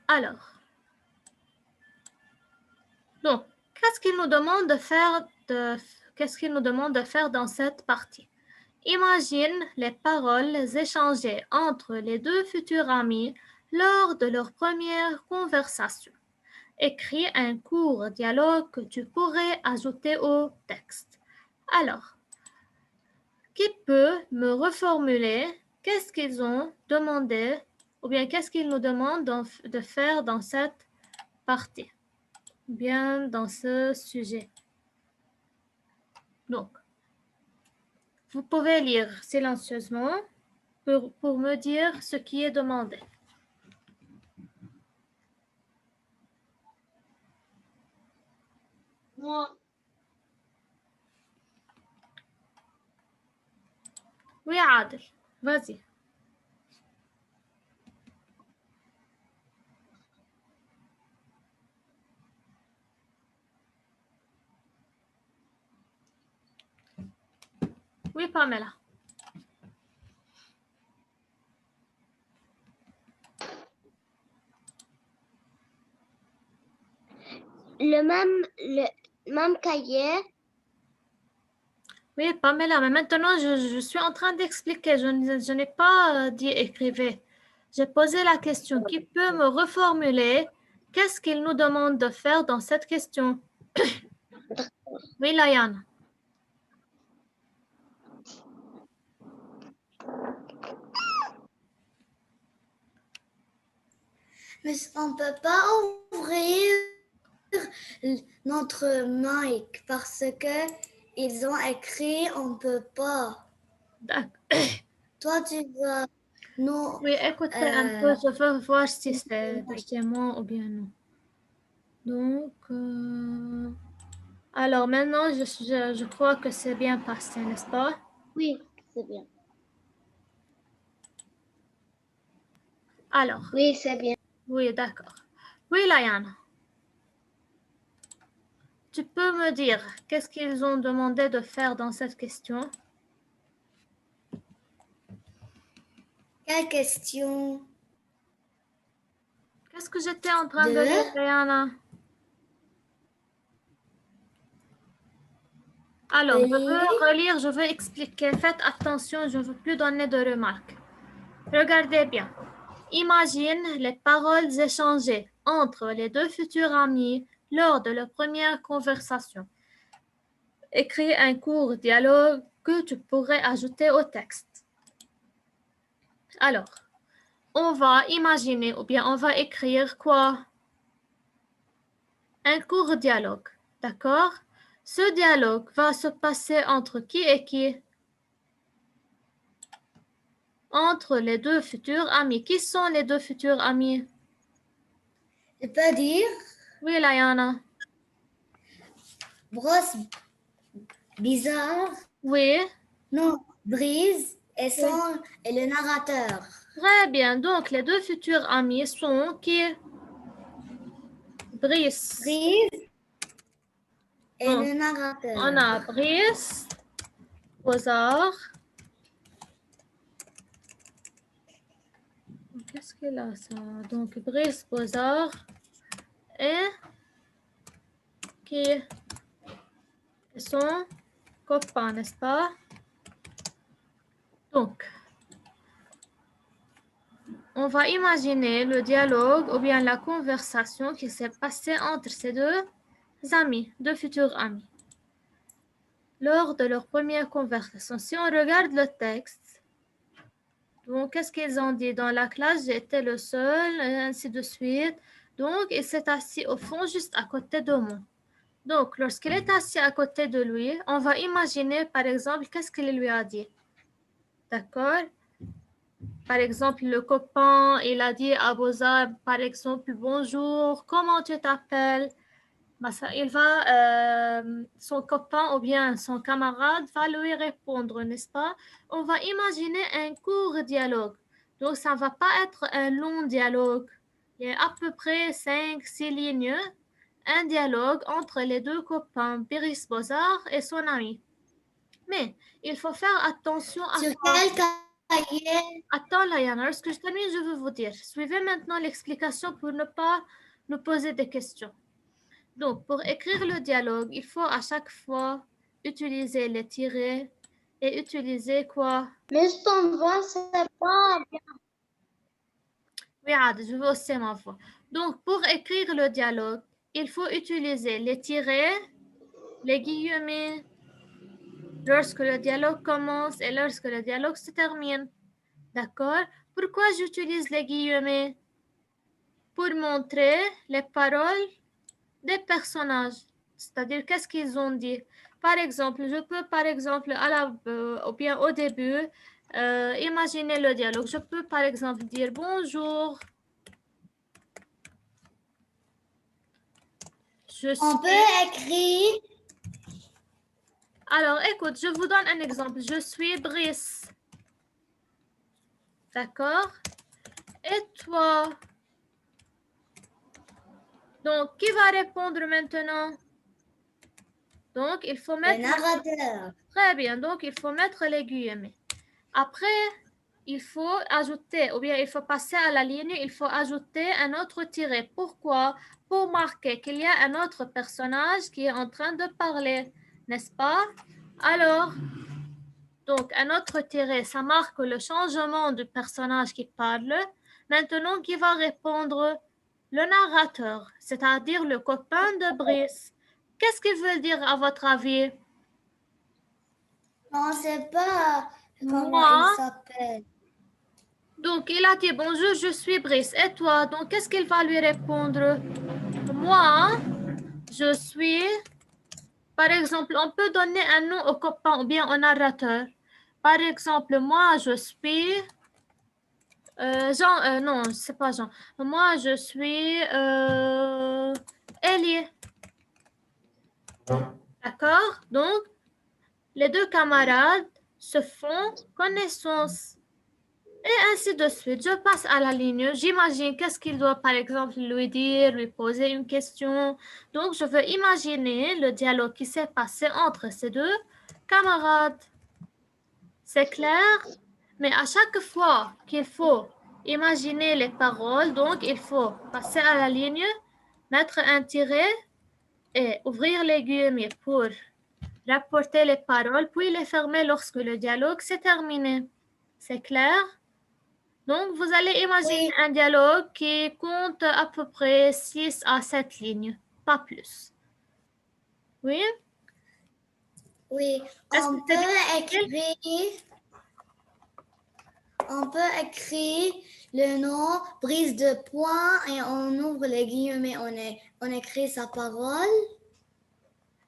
Alors, donc, qu'est-ce qu'il nous demande de faire dans cette partie? Imagine les paroles échangées entre les deux futurs amis lors de leur première conversation. Écris un court dialogue que tu pourrais ajouter au texte. Alors, qui peut me reformuler qu'est-ce qu'ils ont demandé ou bien qu'est-ce qu'ils nous demandent de faire dans cette partie, bien dans ce sujet. Donc, vous pouvez lire silencieusement pour me dire ce qui est demandé. Moi. Oui, Adel, vas-y. Oui, Pamela. Le même cahier. Oui, Pamela, mais maintenant je suis en train d'expliquer. Je n'ai pas dit écrivez. J'ai posé la question. Qui peut me reformuler qu'est-ce qu'il nous demande de faire dans cette question? Oui, Layan. Mais on ne peut pas ouvrir notre mic parce que ils ont écrit on ne peut pas. D'accord. Toi, tu vas nous... Oui, écoutez un peu. Je veux voir si c'est de chez moi ou bien non. Donc, alors maintenant, je crois que c'est bien passé, n'est-ce pas? Oui, c'est bien. Alors, Oui, c'est bien. oui, d'accord. Oui, Layan. Tu peux me dire qu'est-ce qu'ils ont demandé de faire dans cette question? Quelle question? Qu'est-ce que j'étais en train de lire, Diana? Alors, je veux relire, je veux expliquer. Faites attention, je ne veux plus donner de remarques. Regardez bien. Imagine les paroles échangées entre les deux futurs amis lors de leur première conversation. Écris un court dialogue que tu pourrais ajouter au texte. Alors, on va imaginer ou bien on va écrire quoi? Un court dialogue, d'accord? Ce dialogue va se passer entre qui et qui? Entre les deux futurs amis. Qui sont les deux futurs amis? Je peux dire? Oui, Layana. Brosse bizarre. Oui. Non, Brise et le narrateur. Très bien. Donc, les deux futurs amis sont qui? Brice. Brise et Donc, le narrateur. on a Brice, Bozard. Qu'est-ce qu'il a ça? Donc, Brice, Bozard et qui est son copain, n'est-ce pas? Donc, on va imaginer le dialogue ou bien la conversation qui s'est passée entre ces deux amis, deux futurs amis, lors de leur première conversation. Si on regarde le texte, donc qu'est-ce qu'ils ont dit? Dans la classe, j'étais le seul, et ainsi de suite. Donc, il s'est assis au fond, juste à côté de moi. Donc, lorsqu'il est assis à côté de lui, on va imaginer, par exemple, qu'est-ce qu'il lui a dit. D'accord? Par exemple, le copain, il a dit à Bozar, par exemple, bonjour, comment tu t'appelles? Son copain ou bien son camarade va lui répondre, n'est-ce pas? On va imaginer un court dialogue. Donc, ça ne va pas être un long dialogue. Il y a à peu près 5-6 lignes. Un dialogue entre les deux copains, Biris Bozar et son ami. Mais il faut faire attention à Sur quoi? quel Attends, Layana, lorsque je termine, je veux vous dire. Suivez maintenant l'explication pour ne pas nous poser des questions. Donc, pour écrire le dialogue, il faut à chaque fois utiliser les tirets et utiliser quoi? Mais ton voix, c'est pas bien. Oui, je veux aussi ma voix. Donc, pour écrire le dialogue, il faut utiliser les tirets, les guillemets, lorsque le dialogue commence et lorsque le dialogue se termine. D'accord? Pourquoi j'utilise les guillemets? Pour montrer les paroles des personnages, c'est-à-dire qu'est-ce qu'ils ont dit. Par exemple, je peux, par exemple, ou bien au début, imaginer le dialogue. Je peux, par exemple, dire bonjour. On peut écrire. Alors, écoute, je vous donne un exemple. Je suis Brice. D'accord? Et toi? Donc, qui va répondre maintenant? Donc, il faut mettre... Le narrateur. Très bien. Donc, il faut mettre les guillemets. Après, il faut ajouter, ou bien il faut passer à la ligne, il faut ajouter un autre tiret. Pourquoi? Pour marquer qu'il y a un autre personnage qui est en train de parler, n'est-ce pas? Alors, donc un autre tiret, ça marque le changement du personnage qui parle. Maintenant, qui va répondre? Le narrateur, c'est-à-dire le copain de Brice. Qu'est-ce qu'il veut dire à votre avis? On ne sait pas comment Moi, il s'appelle. donc, il a dit bonjour, je suis Brice. Et toi? Donc, qu'est-ce qu'il va lui répondre? Moi, je suis. Par exemple, on peut donner un nom au copain ou bien au narrateur. Par exemple, moi, je suis. Jean. Non, c'est pas Jean. Moi, je suis. Elie. D'accord? Donc, les deux camarades se font connaissance. Et ainsi de suite. Je passe à la ligne. J'imagine qu'est-ce qu'il doit, par exemple, lui dire, lui poser une question. Donc, je veux imaginer le dialogue qui s'est passé entre ces deux camarades. C'est clair? Mais à chaque fois qu'il faut imaginer les paroles, donc il faut passer à la ligne, mettre un tiret et ouvrir les guillemets pour rapporter les paroles, puis les fermer lorsque le dialogue s'est terminé. C'est clair? Donc, vous allez imaginer un dialogue qui compte à peu près 6 à 7 lignes, pas plus. Oui? Oui, on peut écrire le nom, prise de point et on ouvre les guillemets, on écrit sa parole.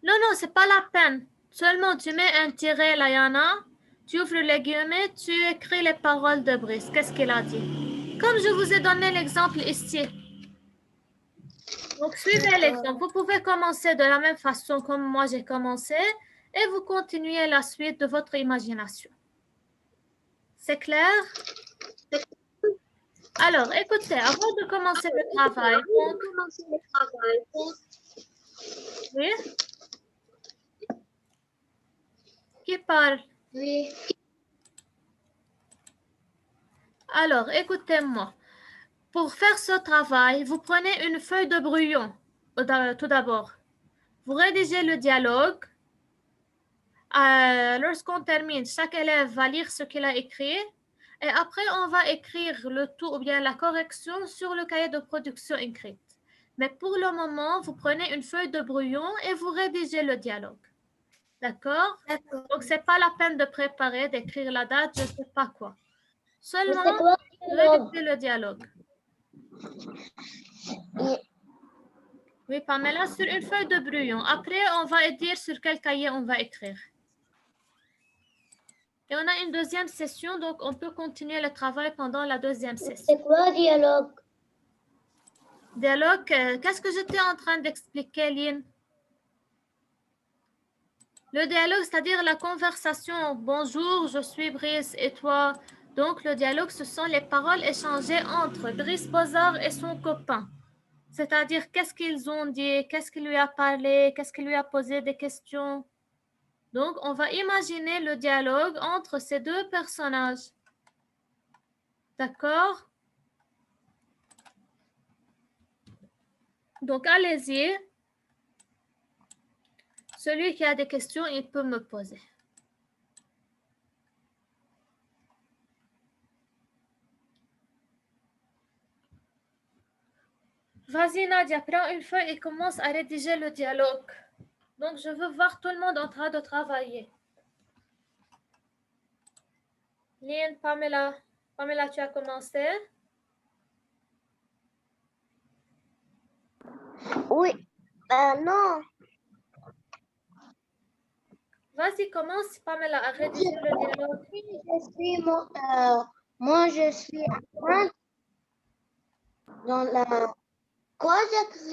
Non, c'est pas la peine. Seulement, tu mets un tiret, Layana, tu ouvres les guillemets, tu écris les paroles de Brice. Qu'est-ce qu'il a dit? Comme je vous ai donné l'exemple ici. Donc, suivez l'exemple. Vous pouvez commencer de la même façon comme moi j'ai commencé et vous continuez la suite de votre imagination. C'est clair? Alors, écoutez, avant de commencer le travail, oui? Qui parle? Oui. Alors, écoutez-moi. Pour faire ce travail, vous prenez une feuille de brouillon, tout d'abord. Vous rédigez le dialogue. Lorsqu'on termine, chaque élève va lire ce qu'il a écrit. Et après, on va écrire le tout ou bien la correction sur le cahier de production écrite. Mais pour le moment, vous prenez une feuille de brouillon et vous rédigez le dialogue. D'accord? Donc, ce n'est pas la peine de préparer, d'écrire la date, je ne sais pas quoi. Seulement, rédiger le dialogue. Oui, Pamela, sur une feuille de brouillon. Après, on va dire sur quel cahier on va écrire. Et on a une deuxième session, donc on peut continuer le travail pendant la deuxième session. C'est quoi dialogue? Dialogue, qu'est-ce que j'étais en train d'expliquer, Lynn? Le dialogue, c'est-à-dire la conversation. Bonjour, je suis Brice et toi. Donc, le dialogue, ce sont les paroles échangées entre Brice Bozard et son copain. C'est-à-dire, qu'est-ce qu'ils ont dit, qu'est-ce qu'il lui a parlé, qu'est-ce qu'il lui a posé des questions. Donc, on va imaginer le dialogue entre ces deux personnages. D'accord? Donc, allez-y. Celui qui a des questions, il peut me poser. Vas-y, Nadia, prends une feuille et commence à rédiger le dialogue. Donc, je veux voir tout le monde en train de travailler. Lynn, Pamela. Pamela, tu as commencé? Oui. Non. Vas-y, commence, Pamela, à rédiger le dialogue. Moi, je suis à dans la... Quoi, j'ai